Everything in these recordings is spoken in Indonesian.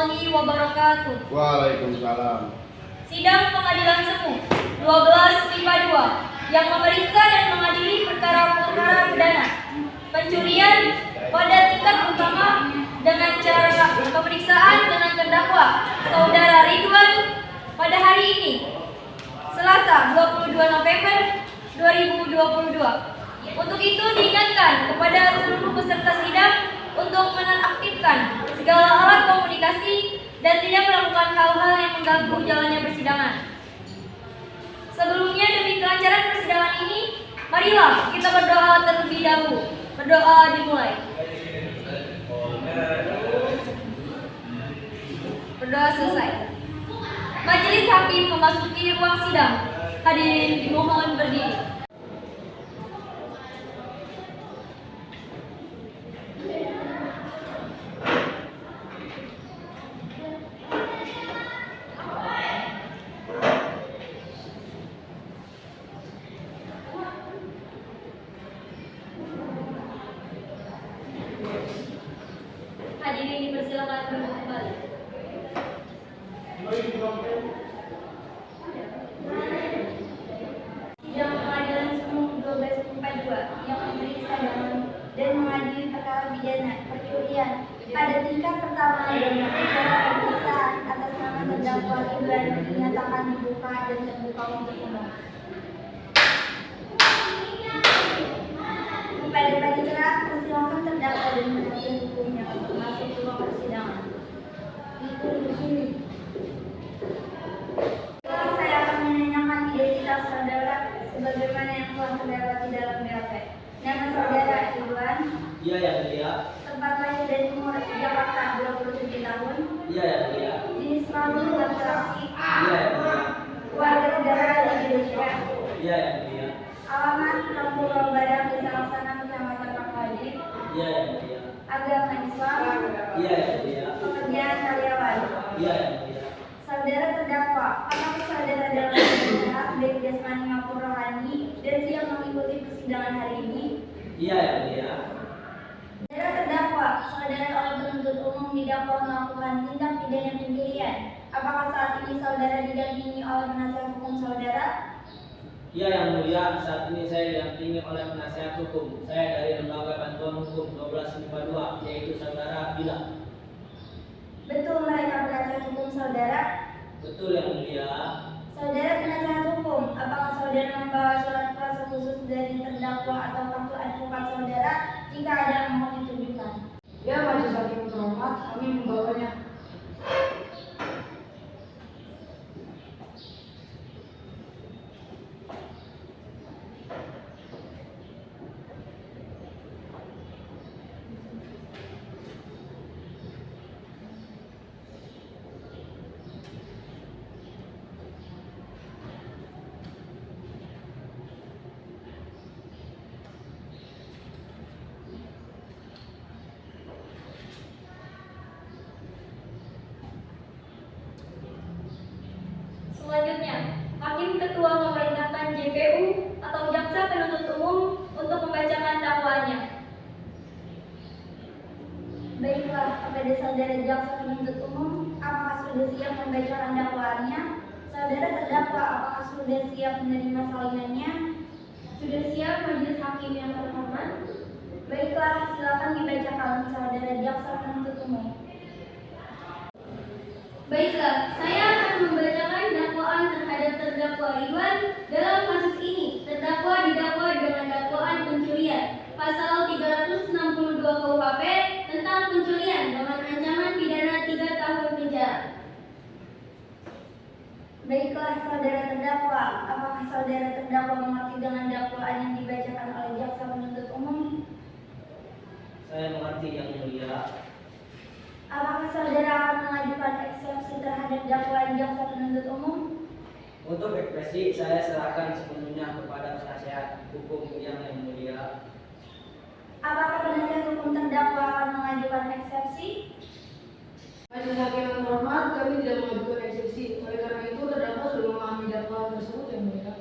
warahmatullahi wabarakatuh. Waalaikumsalam. Sidang Pengadilan Semu 12 MIPA 2 yang memeriksa dan mengadili perkara pidana pencurian pada tingkat utama dengan cara pemeriksaan dengan terdakwa Saudara Ridwan pada hari ini, Selasa 22 November 2022. Untuk itu diingatkan kepada seluruh peserta sidang untuk menonaktifkan segala alat komunikasi dan tidak melakukan hal-hal yang mengganggu jalannya persidangan. Sebelumnya, demi kelancaran persidangan ini, marilah kita berdoa terlebih dahulu. Berdoa dimulai. Berdoa selesai. Majelis hakim memasuki ruang sidang. Hadirin dimohon berdiri. Hadirin dipersilakan duduk kembali. Sidang Pengadilan Semu 12 MIPA 2 yang memeriksa dan mengadili perkara pidana pencurian pada tingkat pertama dengan acara pemeriksaan atas nama terdakwa Ridwan dinyatakan dibuka dan terbuka untuk umum. Kepada panitia, persilakan terdakwa dan penasihat hukumnya untuk masuk ke ruang persidangan. Itu di sini. Sekarang saya akan menanyakan identitas saudara sebagaimana yang telah terdapat di dalam BAP. Nama saudara Ridwan. Iya yang mulia. Tempat lahir dan umur Jakarta 27 tahun. Iya yang mulia. Jenis kelamin laki-laki. Iya yang mulia. Warga negara Indonesia. Iya yang mulia. Alamat Kampung Lombarang, Desa Laksana, Kecamatan Pakhaji. Iya yang mulia. Agama Islam. Iya yang mulia. Pekerjaan karyawan. Iya yang mulia. Saudara terdakwa, apakah saudara dalam keadaan sehat, baik jasmani maupun rohani, dan siap mengikuti persidangan hari ini? Iya yang mulia. Saudara terdakwa, saudara oleh penuntut umum didakwa melakukan tindak pidana pencurian. Apakah saat ini saudara didampingi oleh penasihat hukum saudara? Iya yang mulia. Saat ini saya didampingi oleh penasihat hukum. Saya dari Lembaga Bantuan Hukum 12 MIPA 2, yaitu saudara Bila. Betul mereka penasihat hukum saudara? Betul yang mulia. Saudara penasihat hukum, apakah saudara membawa surat kuasa khusus dari terdakwa atau kartu advokat saudara? Jika ada, mohon ditunjukkan. Ya, majelis hakim terhormat, kami membawanya. Selanjutnya, Hakim Ketua memerintahkan JPU atau Jaksa Penuntut Umum untuk membacakan dakwaannya. Baiklah, kepada saudara Jaksa Penuntut Umum, apakah sudah siap membacakan dakwaannya? Saudara terdakwa, apakah sudah siap menerima salinannya? Sudah siap, majelis hakim yang terhormat. Baiklah, silakan dibacakan saudara Jaksa Penuntut Umum. Baiklah, saya akan membacakan dakwaan terhadap terdakwa Ridwan dalam kasus ini. Terdakwa didakwa dengan dakwaan pencurian, pasal 362 KUHP tentang pencurian dengan ancaman pidana 3 tahun penjara. Baiklah, saudara terdakwa, apakah saudara terdakwa mengerti dengan dakwaan yang dibacakan oleh jaksa penuntut umum? Saya mengerti yang mulia. Apakah saudara akan mengajukan eksepsi terhadap dakwaan jaksa penuntut umum? Untuk ekspresi saya serahkan sepenuhnya kepada penasihat hukum yang mulia. Apakah penasihat hukum terdakwa akan mengajukan eksepsi? Majelis hakim yang terhormat, kami tidak mengajukan eksepsi. Oleh karena itu, terdakwa sudah memahami dakwaan tersebut yang mulia.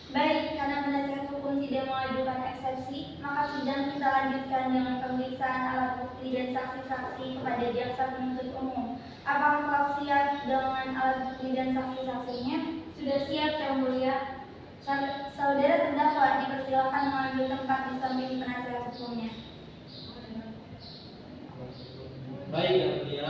Baik, karena penasihat hukum tidak mengajukan eksepsi, maka sidang kita lanjutkan dengan pemeriksaan alat bukti dan saksi-saksi kepada jaksa penuntut umum. Apakah kau siap dengan alat bukti dan saksi-saksinya? Sudah siap, Yang Mulia. Saudara terdakwa dipersilakan mengambil tempat di samping penasihat hukumnya. Baik, Yang Mulia.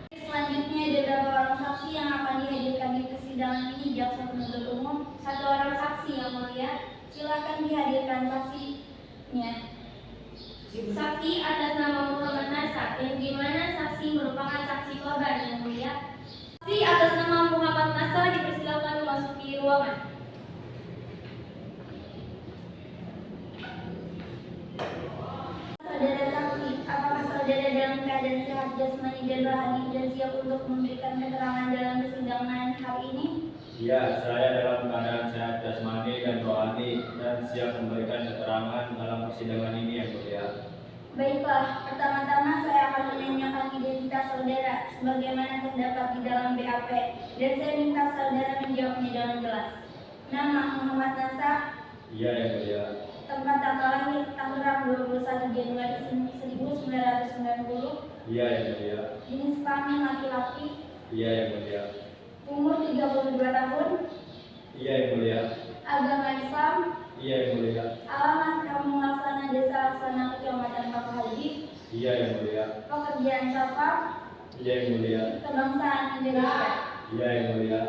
Selanjutnya ada beberapa orang saksi yang akan dihadirkan di persidangan ini. Jaksa penuntut umum, 1 orang saksi, Yang Mulia. silakan dihadirkan saksinya. Saksi atas nama Muhammad Nasar, yang dimana saksi merupakan saksi korban, Yang Mulia. Saksi atas nama Muhammad Nasar dipersilakan memasuki ruangan. Saudara saksi, apakah saudara dalam keadaan sehat jasmani dan rohani dan siap untuk memberikan keterangan dalam persidangan hari ini? Ya, saya dalam keadaan sehat jasmani dan rohani dan siap memberikan keterangan dalam persidangan ini, Yang Mulia. Baiklah, pertama-tama saya akan menanyakan identitas saudara sebagaimana terdapat di dalam BAP dan saya minta saudara menjawabnya dengan jelas. Nama Muhammad Nasar, Iya, Yang Mulia. tempat tanggal lahir Tangerang 21 Januari 1990, Iya, Yang Mulia. jenis kelamin laki-laki, Iya, Yang Mulia. umur 32 tahun, Iya, Yang Mulia. agama Islam, Iya, Yang Mulia. alamat Kampung Laksana Desa Laksana Kecamatan Pakauhaji, Iya, Yang Mulia. pekerjaan satpam, Iya, Yang Mulia. kebangsaan Indonesia. Iya, Yang Mulia.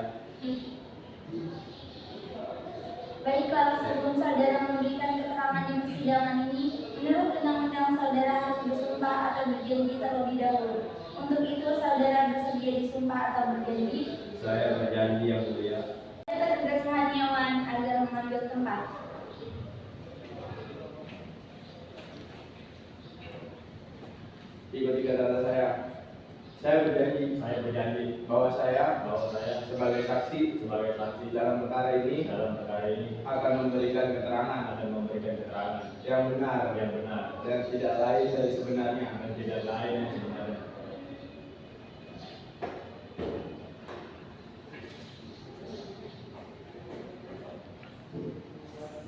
Baiklah, sebelum saudara memberikan keterangan di persidangan ini, menurut undang-undang saudara harus bersumpah atau berjanji terlebih dahulu. Untuk itu, saudara bersedia disumpah atau berjanji? Saya berjanji, Yang Mulia. Petugas Haniawan agar mengambil tempat. Tiga data saya berjanji Saya berjanji bahwa saya sebagai saksi dalam perkara ini akan memberikan keterangan yang benar dan tidak lain dari sebenarnya.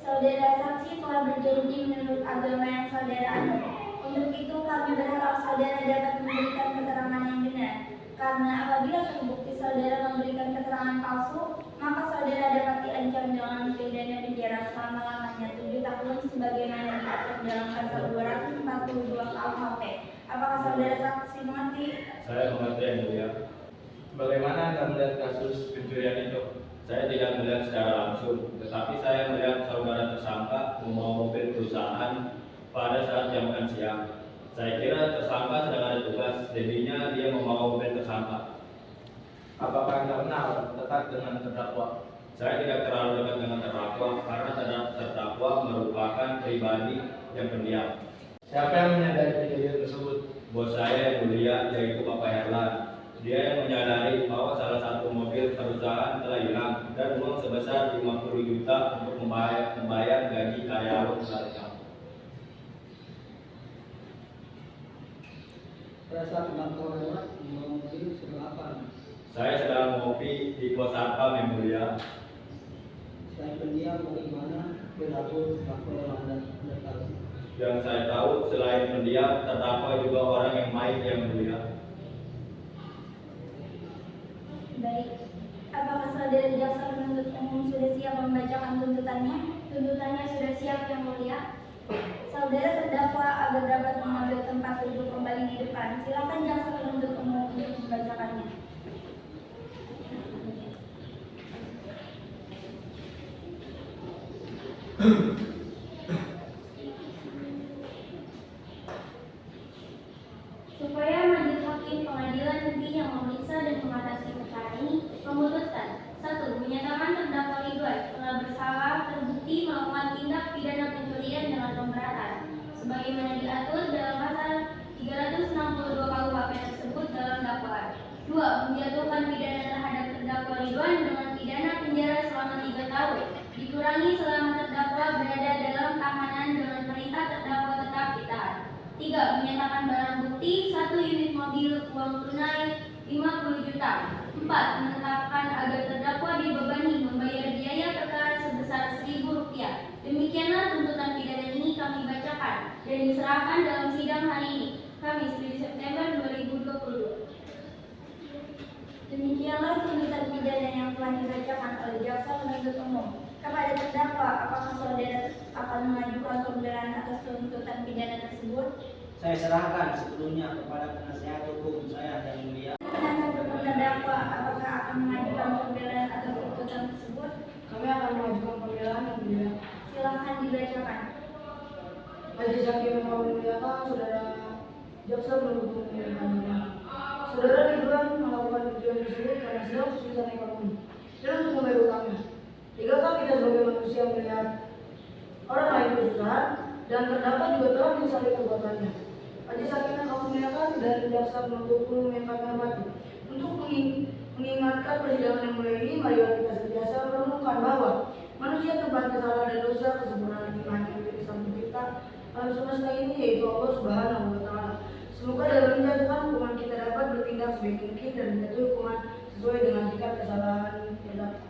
Saudara saksi telah berjanji menurut agama yang saudara anut. Untuk itu, kami berharap saudara dapat memberikan keterangan yang benar. Karena apabila terbukti saudara memberikan keterangan palsu, maka saudara dapat diancam dengan pidana penjara selama-lamanya 7 tahun sebagaimana diatur dalam pasal 242 KUHP. Apakah saudara saksi mengerti? Saya mengerti, Yang Mulia. Bagaimana Anda melihat kasus pencurian itu? Saya tidak melihat secara langsung, tetapi saya melihat saudara tersangka membawa mobil perusahaan pada saat jam makan siang. Saya kira tersangka sedang ada tugas, jadinya dia membawa mobil tersangka. Apakah Anda kenal dekat dengan terdakwa? Saya tidak terlalu dekat dengan terdakwa karena terdakwa merupakan pribadi yang pendiam. Siapa yang menyadari kejadian tersebut? Bos saya yang mulia yaitu Bapak Herlan. Dia yang menyadari bahwa salah satu mobil perusahaan telah hilang dan uang sebesar 50 juta untuk membayar gaji karyawan mereka. Pada saat kau lewat, membawa mobil sedang apa? Saya sedang ngopi di pos satpam, Yang Mulia. Selain pendiam, bagaimana perilaku terdakwa yang Anda tahu? Yang saya tahu selain pendiam, terdakwa juga orang yang baik, Yang Mulia. Baik. Apakah saudara jaksa penuntut umum sudah siap membacakan tuntutannya? Tuntutannya sudah siap, Yang Mulia. Saudara terdakwa agar dapat mengambil tempat duduk kembali di depan. Silakan jaksa penuntut umum untuk membacakannya. Supaya majelis hakim pengadilan negeri yang memeriksa dan mengatasi perkara ini memutuskan: 1. Menyatakan terdakwa Ridwan telah bersalah terbukti melakukan tindak pidana pencurian dengan pemberatan sebagaimana diatur dalam pasal 362 KUHP tersebut dalam dakwaan. 2. Menjatuhkan pidana terhadap terdakwa Ridwan dengan pidana penjara selama 3 tahun dikurangi selama terdakwa berada dalam tahanan dengan perintah terdakwa tetap ditahan. 3. Menyatakan barang bukti 1 unit mobil uang tunai 50 juta. 4. Menetapkan agar terdakwa dibebani membayar Demikianlah tuntutan pidana ini kami bacakan dan diserahkan dalam sidang hari ini, Kamis 7 September 2022. Demikianlah tuntutan pidana yang telah dibacakan oleh jaksa penuntut umum kepada terdakwa. Apakah saudara akan mengajukan pembelaan atas tuntutan pidana tersebut? Saya serahkan sebelumnya kepada penasihat hukum saya yang mulia. Penasihat hukum terdakwa, apakah akan mengajukan pembelaan atas tuntutan tersebut? Kami akan mengajukan pembelaan yang mulia. Silahkan dibacakan. Majelis Hakim yang kami muliakan, saudara jaksa penuntut umum yang kami muliakan. Saudara Ridwan melakukan tujuan tersebut karena sedang kesulitan ekonomi dan untuk membayar utangnya. Tidakkah kita sebagai manusia melihat orang lain kesusahan dan terdakwa juga telah menyesali perbuatannya? Majelis Hakim yang kami muliakan dan jaksa penuntut umum yang kami hormati, untuk mengingatkan persidangan yang mulai ini, marilah kita senantiasa merenungkan bahwa manusia tempatnya salah dan dosa. Kesempurnaan Hakim dari Sang Pencipta alam semesta ini yaitu Allah Subhanahu wa Ta'ala. Semoga dalam menjatuhkan hukuman kita dapat bertindak sebaik mungkin dan menjatuhi hukuman sesuai dengan tingkat kesalahan terdakwa.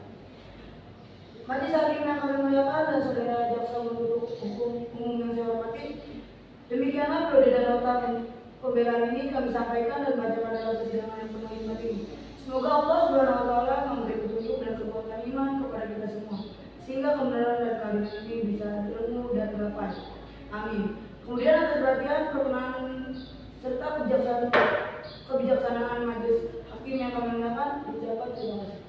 Majelis Hakim yang kami muliakan dan saudara jaksa penuntut umum yang saya hormati, demikianlah periode dan nota pembelaan ini kami sampaikan dan bacakan dalam persidangan yang penuh hikmat ini. Semoga Allah Subhanahu wa Ta'ala memberi petunjuk dan kekuatan iman kepada kita semua, sehingga kebenaran dan keadilan ini bisa teremu dan tercapai. Amin. Kemudian atas perhatian, perkenan serta kebijaksanaan Majelis Hakim yang kami muliakan, ucapkan terima kasih.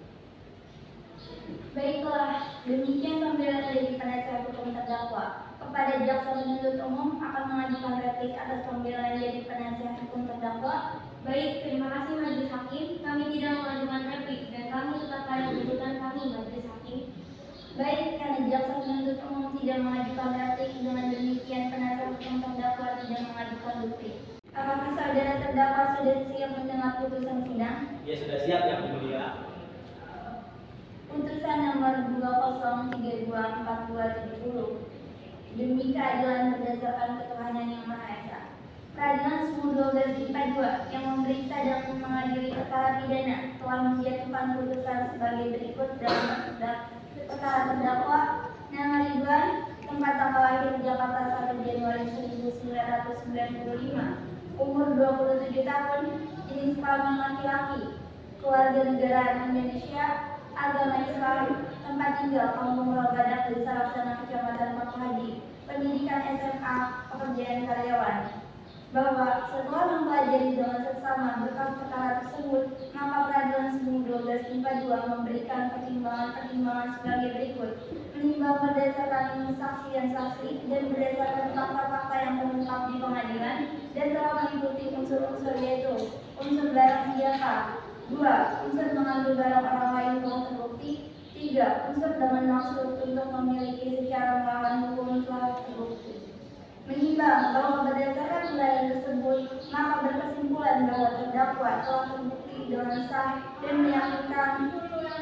Baiklah, demikian pembelaan dari penasihat hukum terdakwa. Kepada jaksa penuntut umum akan mengajukan replik atas pembelaan dari penasihat hukum terdakwa. Baik, terima kasih Majelis Hakim. Kami tidak mengajukan replik dan kami tetap pada tuntutan kami, Majelis Hakim. Baik, karena jaksa penuntut umum tidak mengajukan replik, dengan demikian penasihat hukum terdakwa tidak mengajukan replik. Apakah saudara terdakwa sudah siap mendengar putusan sidang? Ya sudah siap yang mulia. Putusan nomor 20324270. Demi keadilan berdasarkan ketuhanan yang Maha Esa. Peradilan Sumur 12 IPA 2 yang memeriksa dan mengadili perkara pidana telah menjatuhkan putusan sebagai berikut dalam perkara terdakwa nama Ridwan, tempat tanggal lahir Jakarta 1 Januari 1995, umur 27 tahun, jenis kelamin laki-laki, keluarga negaraan Indonesia, agama Islam, tempat tinggal Kampung Badak, Desa Laksana, Kecamatan Pakhaji, pendidikan SMA, pekerjaan karyawan. Bahwa setelah mempelajari dengan seksama berkas perkara tersebut, maka peradilan Sumur 12 IPA 2 memberikan pertimbangan sebagai berikut. Menimbang berdasarkan kesaksian saksi dan berdasarkan fakta-fakta yang terungkap di pengadilan dan telah meliputi unsur-unsur yaitu unsur barang senjata, 2. Unsur mengambil barang orang lain telah terbukti. 3. Unsur dengan maksud untuk memiliki secara melawan hukum telah terbukti. Menimbang bahwa berdasarkan uraian tersebut, maka berkesimpulan bahwa terdakwa telah terbukti dengan sah dan meyakinkan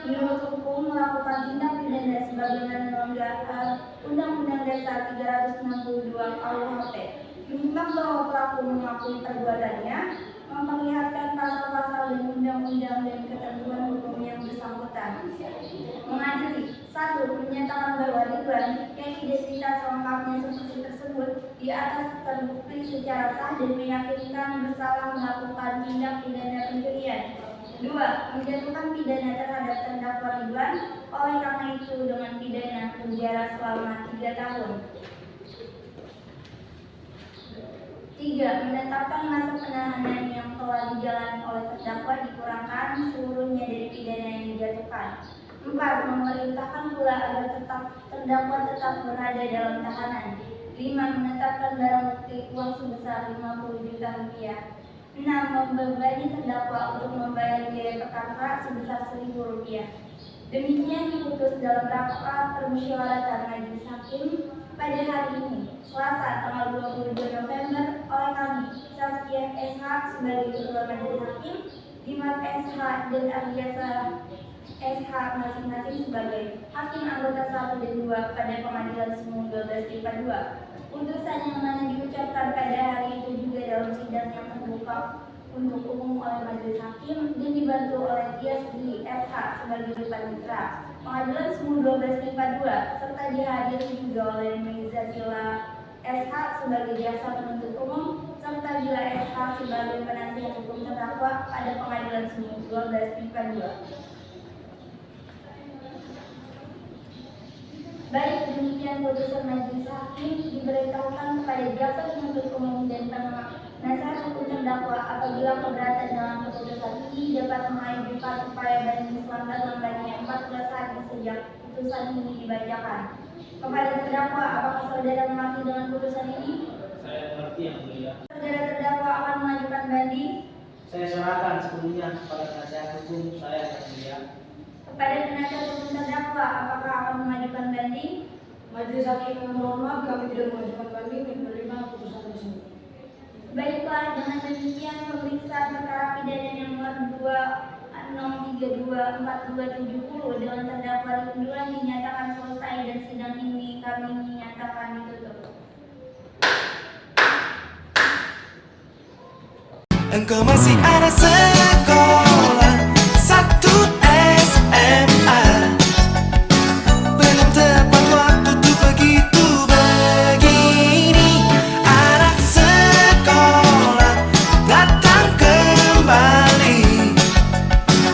menurut hukum melakukan tindak pidana sebagaimana melanggar Undang-Undang Dasar 362 KUHP. Menimbang bahwa pelaku mengakui perbuatannya, memperlihatkan pasal-pasal dan undang-undang dan ketentuan hukum yang bersangkutan. Mengadili 1. Menyatakan bahwa Ridwan yang identitas lengkapnya seperti tersebut di atas terbukti secara sah dan meyakinkan bersalah melakukan tindak pidana pencurian. 2. Menjatuhkan pidana terhadap terdakwa Ridwan, oleh karena itu dengan pidana penjara selama 3 tahun. 3. Menetapkan masa penahanan yang telah dijalani oleh terdakwa dikurangkan seluruhnya dari pidana yang dijatuhkan. 4. Memerintahkan pula agar terdakwa tetap berada dalam tahanan. 5. Menetapkan barang bukti uang sebesar 50 juta rupiah. 6. Membebani terdakwa untuk membayar biaya perkara sebesar 1.000 rupiah. Demikian diputus dalam rapat permusyawaratan Majelis Hakim pada hari ini, Selasa tanggal 22 November, oleh kami, Saskia SH sebagai Ketua Majelis Hakim, Dimas SH dan Ardiasa SH masing-masing sebagai Hakim anggota 1 dan 2 pada Pengadilan Sumur 12 IPA 2. Putusan yang mana diucapkan pada hari itu juga dalam sidang yang terbuka untuk umum oleh majelis hakim dan dibantu oleh Tias di SH sebagai panitera. Pengadilan Semu 12 MIPA 2 serta dihadiri juga oleh Mizatila SH sebagai jasa penuntut umum serta Bila SH sebagai penasihat hukum terdakwa pada Pengadilan Semu 12 MIPA 2. Baik demikian putusan majelis hakim diberitahukan kepada jaksa penuntut umum dan penasihat hukum terdakwa apabila keberatan dalam keputusan ini dapat mengajukan upaya banding selama lambatnya 14 hari sejak putusan ini dibacakan. Kepada terdakwa, apakah saudara mengerti dengan putusan ini? Saya mengerti yang mulia. Saudara terdakwa akan mengajukan banding. Saya serahkan sepenuhnya kepada penasihat hukum saya yang mulia. Kepada penasihat hukum terdakwa, apakah akan mengajukan banding? Majelis hakim mohon maaf, kami tidak mengajukan banding dan menerima putusan tersebut. Baiklah, dengan demikian pemeriksaan perkara pidana nomor 2-632-4270 dengan terdakwa Ridwan dinyatakan selesai dan sidang ini kami menyatakan ditutup. Engkau masih ada seekor